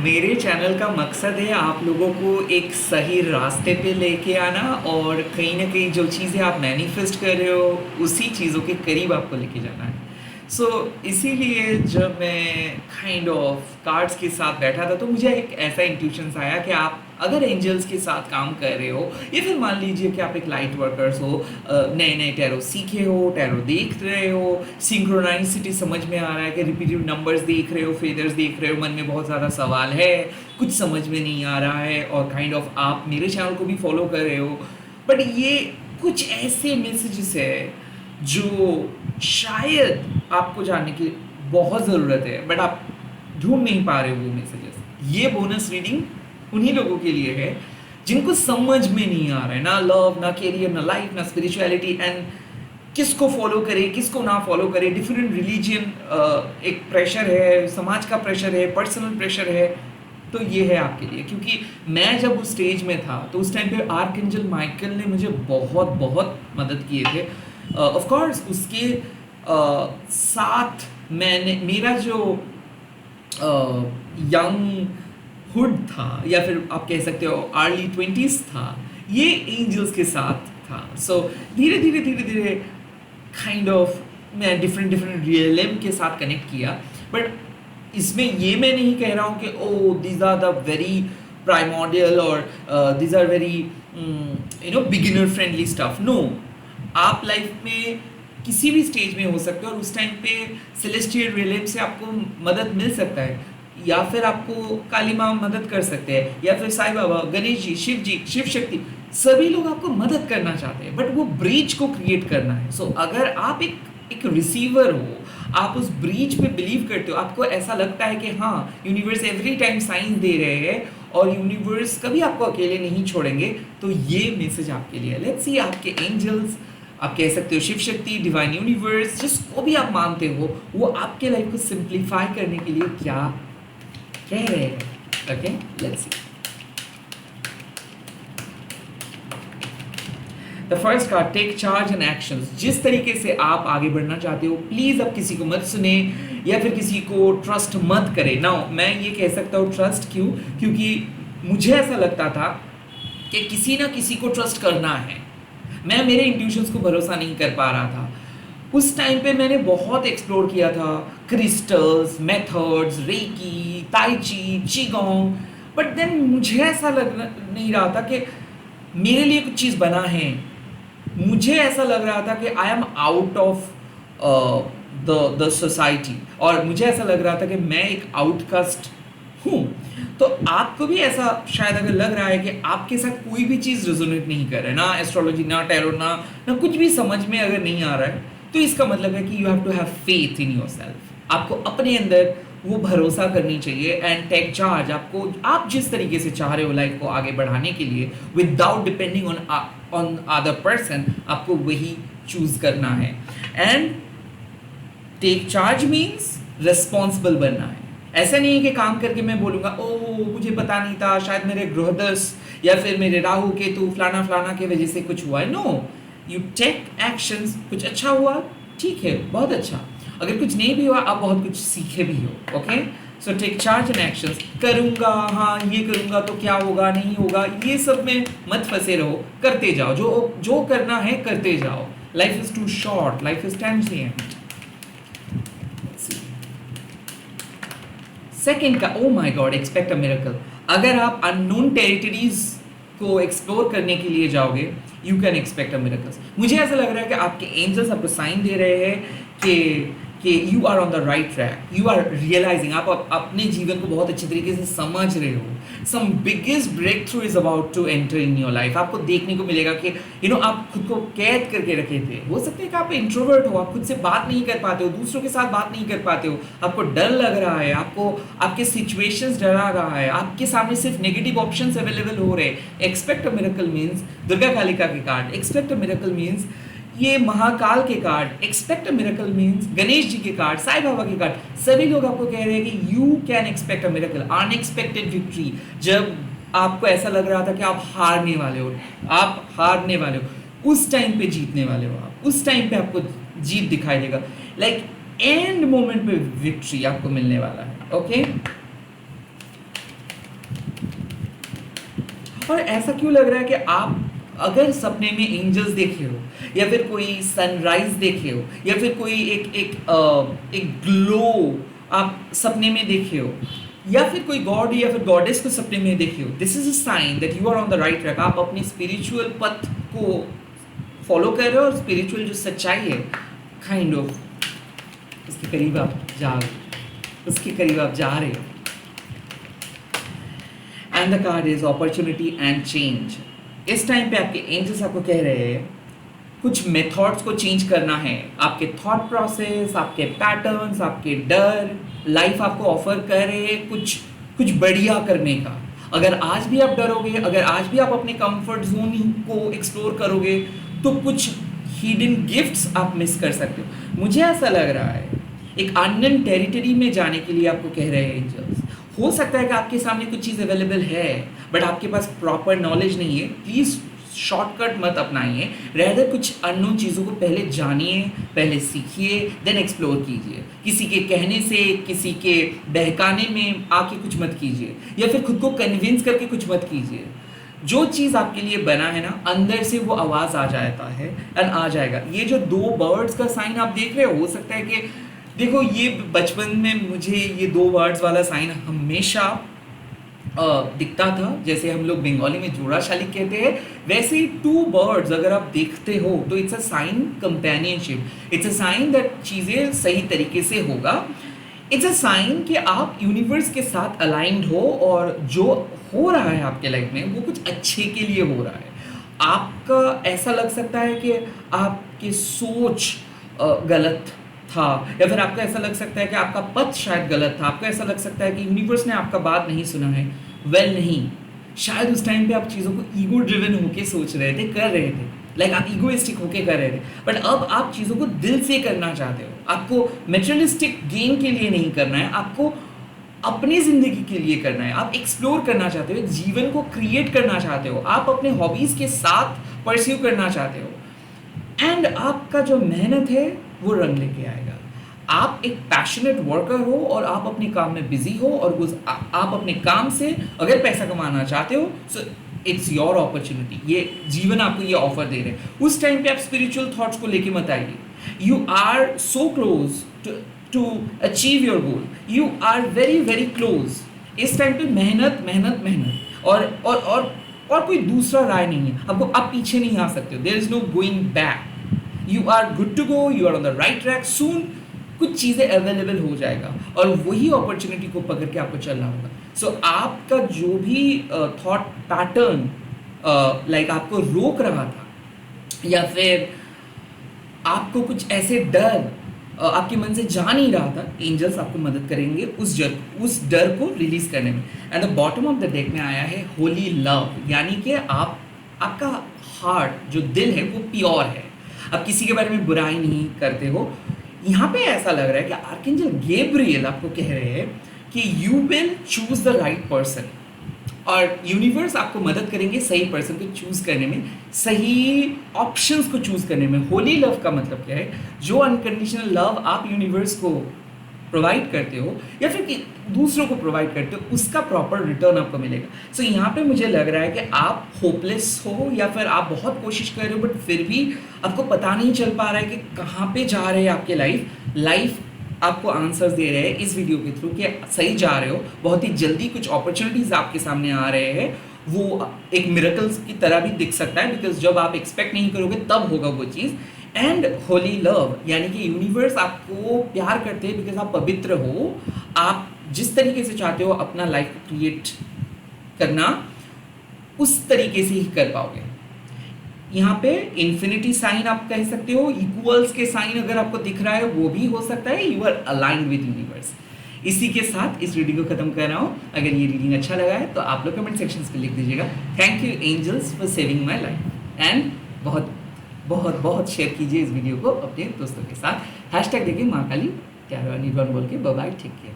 मेरे चैनल का मकसद है आप लोगों को एक सही रास्ते पे लेके आना और कहीं ना कहीं जो चीज़ें आप मैनिफेस्ट कर रहे हो उसी चीज़ों के करीब आपको लेके जाना है। इसीलिए जब मैं काइंड ऑफ कार्ड्स के साथ बैठा था तो मुझे एक ऐसा इंट्यूशंस आया कि आप अगर एंजल्स के साथ काम कर रहे हो या फिर मान लीजिए कि आप एक लाइट वर्कर्स हो, नए नए टैरो सीखे हो, टैरो देख रहे हो, सिंक्रोनाइसिटी समझ में आ रहा है कि रिपीटेड नंबर्स देख रहे हो, फेदर्स देख रहे हो, मन में बहुत ज़्यादा सवाल है, कुछ समझ में नहीं आ रहा है और काइंड ऑफ आप मेरे चैनल को भी फॉलो कर रहे हो, बट ये कुछ ऐसे मैसेजेस है जो शायद आपको जानने की बहुत ज़रूरत है बट आप ढूंढ नहीं पा रहे हो वो मैसेजेस। ये बोनस रीडिंग उन्हीं लोगों के लिए है जिनको समझ में नहीं आ रहा है, ना लव, ना कैरियर, ना लाइफ, ना स्पिरिचुअलिटी, एंड किसको फॉलो करे किसको ना फॉलो करे। डिफरेंट रिलीजियन, एक प्रेशर है, समाज का प्रेशर है, पर्सनल प्रेशर है। तो ये है आपके लिए, क्योंकि मैं जब उस स्टेज में था तो उस टाइम पे आर्कएंजल माइकल ने मुझे बहुत बहुत मदद किए थे। ऑफ कोर्स उसके साथ मैंने मेरा जो यंग हुड था या फिर आप कह सकते हो अर्ली 20s था, ये एंजल्स के साथ था। धीरे धीरे धीरे धीरे काइंड ऑफ मैं डिफरेंट डिफरेंट रियलम के साथ कनेक्ट किया। बट इसमें ये मैं नहीं कह रहा हूँ कि oh these are the very primordial और these are very beginner friendly stuff. No, आप लाइफ में किसी भी स्टेज में हो सकते हो और उस टाइम पे सेलेस्टियल रियलम से आपको मदद मिल सकता है, या फिर आपको काली माँ मदद कर सकते हैं, या फिर साईं बाबा, गणेश जी, शिव शक्ति, सभी लोग आपको मदद करना चाहते हैं, बट वो ब्रीच को क्रिएट करना है। अगर आप एक रिसीवर हो, आप उस ब्रीच पे बिलीव करते हो, आपको ऐसा लगता है कि हाँ यूनिवर्स एवरी टाइम साइंस दे रहे हैं और यूनिवर्स कभी आपको अकेले नहीं छोड़ेंगे, तो ये मैसेज आपके लिए है। लेट्स सी आपके एंजल्स, आप कह सकते हो शिव शक्ति, डिवाइन यूनिवर्स, जिसको भी आप मानते हो, वो आपके लाइफ को सिंप्लीफाई करने के लिए क्या कह रहे हैं। Okay, let's see. The first card, take charge and actions. जिस तरीके से आप आगे बढ़ना चाहते हो, प्लीज अब किसी को मत सुने या फिर किसी को ट्रस्ट मत करें। नाउ मैं ये कह सकता हूँ ट्रस्ट क्यों, क्योंकि मुझे ऐसा लगता था कि किसी ना किसी को ट्रस्ट करना है। मैं मेरे इंट्यूशंस को भरोसा नहीं कर पा रहा था। उस टाइम पे मैंने बहुत एक्सप्लोर किया था crystals, methods, reiki, tai chi, qigong, but then मुझे ऐसा लग नहीं रहा था कि मेरे लिए कुछ चीज़ बना है। मुझे ऐसा लग रहा था कि I am out of the society, और मुझे ऐसा लग रहा था कि मैं एक आउटकास्ट हूँ। तो आपको भी ऐसा शायद अगर लग रहा है कि आपके साथ कोई भी चीज़ रेजोनेट नहीं कर रहा है, ना एस्ट्रोलॉजी, ना टैरो, ना कुछ भी समझ में अगर नहीं आ रहा है, तो इसका मतलब है कि you have to have faith in yourself. आपको अपने अंदर वो भरोसा करनी चाहिए एंड टेक चार्ज। आपको, आप जिस तरीके से चाह रहे हो लाइफ को आगे बढ़ाने के लिए without depending on other person, आपको वही चूज करना है। And take charge means responsible बनना है। ऐसा नहीं है कि काम करके मैं बोलूँगा ओ मुझे पता नहीं था, शायद मेरे ग्रहदश या फिर मेरे राहु केतु फलाना फलाना की वजह से कुछ हुआ है। No, you take actions. कुछ अच्छा हुआ, ठीक है, बहुत अच्छा। अगर कुछ नहीं भी हुआ, आप बहुत कुछ सीखे भी हो। Okay, so take charge and actions. करूँगा, हाँ ये करूँगा तो क्या होगा, नहीं होगा, ये सब में मत फंसे रहो, करते जाओ। जो करना है करते जाओ। Life is too short, life is transient. Second का, oh my god, expect a miracle. अगर आप अननोन टेरिटरीज को एक्सप्लोर करने के लिए जाओगे, you can expect a miracles. मुझे ऐसा लग रहा है कि आपके एंजल्स आपको साइन दे रहे हैं कि you are on the right track, you are realizing, आप अपने जीवन को बहुत अच्छे तरीके से समझ रहे हो। Some biggest breakthrough is about to enter in your life. आपको देखने को मिलेगा कि आप खुद को कैद करके रखे थे। हो सकता है कि आप इंट्रोवर्ट हो, आप खुद से बात नहीं कर पाते हो, दूसरों के साथ बात नहीं कर पाते हो, आपको डर लग रहा है, आपको आपके सिचुएशंस डरा रहा है, आपके सामने सिर्फ नेगेटिव ऑप्शंस अवेलेबल हो रहे हैं। Expect a miracle means Durga Kalika के card, expect a miracle means ये महाकाल के card, expect a miracle means Ganesh ji के कार्ड, साईं बाबा के कार्ड, सभी लोग आपको कह रहे हैं कि you can expect a miracle, unexpected victory. जब आपको ऐसा लग रहा था कि आप हारने वाले हो, उस टाइम पे जीतने वाले हो आप, उस टाइम पे आपको जीत दिखाई देगा। लाइक एंड मोमेंट पे विक्ट्री आपको मिलने वाला है। ओके, और ऐसा क्यों लग रहा है कि आप अगर सपने में एंजल्स देखे हो, या फिर कोई सनराइज देखे हो, या फिर कोई एक ग्लो आप सपने में देखे हो, या फिर कोई गॉड या फिर गॉडेस को सपने में देखे हो, this is a sign that you are on the right track. आप अपनी स्पिरिचुअल पथ को फॉलो कर रहे हो, और स्पिरिचुअल जो सच्चाई है काइंड ऑफ उसके करीब आप जा रहे हो, उसके करीब आप जा रहे हो। And the card is opportunity and change. इस टाइम पे आपके एंजल्स आपको कह रहे हैं कुछ मेथड्स को चेंज करना है, आपके थॉट प्रोसेस, आपके पैटर्न्स, आपके डर, लाइफ आपको ऑफर कर रहे हैं कुछ बढ़िया करने का। अगर आज भी आप डरोगे, अगर आज भी आप अपने कंफर्ट जोन को एक्सप्लोर करोगे, तो कुछ हिडन गिफ्ट्स आप मिस कर सकते हो। मुझे ऐसा लग रहा है एक अननोन टेरिटरी में जाने के लिए आपको कह रहे हैं एंजल्स। हो सकता है कि आपके सामने कुछ चीज़ अवेलेबल है, बट आपके पास प्रॉपर नॉलेज नहीं है। प्लीज़ शॉर्टकट मत अपनाइए, रेदर कुछ अननोन चीज़ों को पहले जानिए, पहले सीखिए, देन एक्सप्लोर कीजिए। किसी के कहने से, किसी के बहकाने में आके कुछ मत कीजिए, या फिर खुद को कन्विंस करके कुछ मत कीजिए। जो चीज़ आपके लिए बना है ना, अंदर से वो आवाज़ आ जाता है एंड आ जाएगा। ये जो 2 बर्ड्स का साइन आप देख रहे हो सकता है कि देखो, ये बचपन में मुझे ये 2 बर्ड्स वाला साइन हमेशा दिखता था। जैसे हम लोग बंगाली में जोड़ा शालिक कहते हैं, वैसे ही 2 बर्ड्स अगर आप देखते हो तो it's a sign companionship, it's a sign that चीज़ें सही तरीके से होगा। इट्स अ साइन कि आप यूनिवर्स के साथ अलाइंड हो, और जो हो रहा है आपके लाइफ में वो कुछ अच्छे के लिए हो रहा है। आपका ऐसा लग सकता है कि आपकी सोच गलत था, या फिर आपको ऐसा लग सकता है कि आपका पथ शायद गलत था, आपको ऐसा लग सकता है कि यूनिवर्स ने आपका बात नहीं सुना है। वेल नहीं, शायद उस टाइम पे आप चीज़ों को ईगो ड्रिवन होके सोच रहे थे, कर रहे थे, लाइक आप ईगोइस्टिक होके कर रहे थे। बट अब आप चीज़ों को दिल से करना चाहते हो। आपको मेटेरियलिस्टिक गेन के लिए नहीं करना है, आपको अपनी ज़िंदगी के लिए करना है। आप एक्सप्लोर करना चाहते हो, एक जीवन को क्रिएट करना चाहते हो, आप अपने हॉबीज़ के साथ परस्यू करना चाहते हो। एंड आपका जो मेहनत है वो रंग लेके आएगा। आप एक पैशनेट वर्कर हो, और आप अपने काम में बिजी हो, और आप अपने काम से अगर पैसा कमाना चाहते हो, सो इट्स योर अपॉर्चुनिटी। ये जीवन आपको ये ऑफर दे रहे हैं। उस टाइम पे आप स्पिरिचुअल थॉट्स को लेके मत आइए। You are so close to achieve your goal, you are very very close. इस टाइम पे मेहनत मेहनत मेहनत, और कोई दूसरा राय नहीं है। आपको आप पीछे नहीं आ सकते हो। There is no going back. You are good to go, you are on the right track. Soon कुछ चीज़ें अवेलेबल हो जाएगा, और वही अपॉर्चुनिटी को पकड़ के आपको चलना होगा। सो आपका जो भी थॉट पैटर्न लाइक आपको रोक रहा था, या फिर आपको कुछ ऐसे डर आपके मन से जा नहीं रहा था, एंजल्स आपको मदद करेंगे उस डर को रिलीज करने में। And the bottom of the deck में आया है होली लव, यानी कि आपका हार्ट जो दिल है वो प्योर है, आप किसी के बारे में बुराई नहीं करते हो। यहाँ पे ऐसा लग रहा है कि आर्कएंजल गैब्रिएल आपको कह रहे हैं कि you will choose the right person, और यूनिवर्स आपको मदद करेंगे सही पर्सन को चूज करने में, सही ऑप्शंस को चूज करने में। होली लव का मतलब क्या है? जो अनकंडीशनल लव आप यूनिवर्स को प्रोवाइड करते हो, या फिर दूसरों को प्रोवाइड करते हो, उसका प्रॉपर रिटर्न आपको मिलेगा। सो यहाँ पे मुझे लग रहा है कि आप होपलेस हो, या फिर आप बहुत कोशिश कर रहे हो, बट फिर भी आपको पता नहीं चल पा रहा है कि कहाँ पे जा रहे हैं आपके लाइफ आपको आंसर्स दे रहे हैं इस वीडियो के थ्रू कि सही जा रहे हो। बहुत ही जल्दी कुछ अपॉर्चुनिटीज़ आपके सामने आ रहे हैं, वो एक मिरेकल्स की तरह भी दिख सकता है, बिकॉज जब आप एक्सपेक्ट नहीं करोगे तब होगा वो चीज़। एंड होली लव यानी कि यूनिवर्स आपको प्यार करते हैं बिकॉज आप पवित्र हो। आप जिस तरीके से चाहते हो अपना लाइफ क्रिएट करना, उस तरीके से ही कर पाओगे। यहाँ पे इन्फिनिटी साइन आप कह सकते हो, इक्वल्स के साइन अगर आपको दिख रहा है वो भी हो सकता है, you are aligned with universe. इसी के साथ इस रीडिंग को खत्म कर रहा हूँ। अगर ये रीडिंग अच्छा लगा है तो आप लोग कमेंट सेक्शन पे लिख दीजिएगा, thank you angels for saving my life. And बहुत बहुत बहुत शेयर कीजिए इस वीडियो को अपने दोस्तों के साथ। हैशटैग देखिए माँ काली 11 बोल के। Bye bye, take care.